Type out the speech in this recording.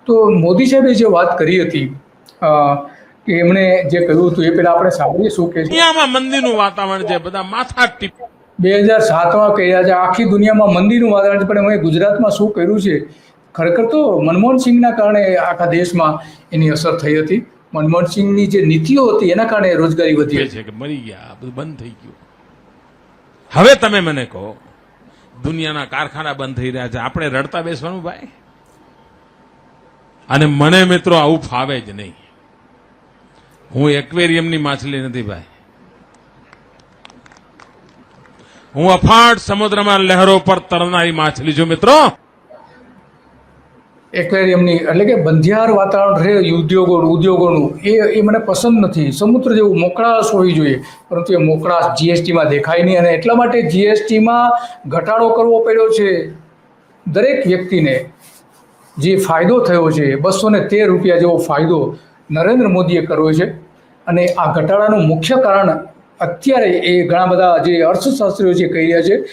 તો મોદી સાહેબે જે વાત કરી હતી કે એમણે જે કહ્યું હતું એ પહેલા આપણે સાંભળીશું કે દુનિયામાં મંદીનું વાતાવરણ છે, બધા માથા ટીપ 2007માં કહ્યા છે આખી દુનિયામાં મંદીનું વાતાવરણ છે, પણ હવે ગુજરાતમાં શું કર્યું છે? ખરેખર તો મનમોહન સિંહના કારણે આખા દેશમાં એની અસર થઈ હતી. મનમોહન સિંહની જે નીતિઓ હતી એના કારણે રોજગારી વધી છે કે મરી ગયા, બધું બંધ થઈ ગયું. હવે તમે મને કહો, દુનિયાના કારખાના બંધ થઈ રહ્યા છે, આપણે રડતા બેસવાનું ભાઈ? અને મને મિત્રો આવું ફાવે જ નહીં. હું એક્વેરિયમની માછલી નથી ભાઈ. હું અફાટ સમુદ્રમાં લહેરો પર તરનારી માછલી છું મિત્રો. એક્વેરિયમની એટલે કે બંધિયાર વાતાવરણ રહે ઉદ્યોગોનું એ મને પસંદ નથી. સમુદ્ર જેવું મોકળાશ હોવી જોઈએ, પરંતુ એ મોકળાશ જીએસટીમાં દેખાય નહીં, અને એટલા માટે જીએસટીમાં ઘટાડો કરવો પડ્યો છે. દરેક વ્યક્તિને જે ફાયદો થયો છે, 213 રૂપિયા જેવો ફાયદો નરેન્દ્ર મોદીએ કર્યો છે. અને આ ઘટાડાનું મુખ્ય કારણ અત્યારે એ ઘણા બધા જે અર્થશાસ્ત્રીઓ જે કહી રહ્યા છે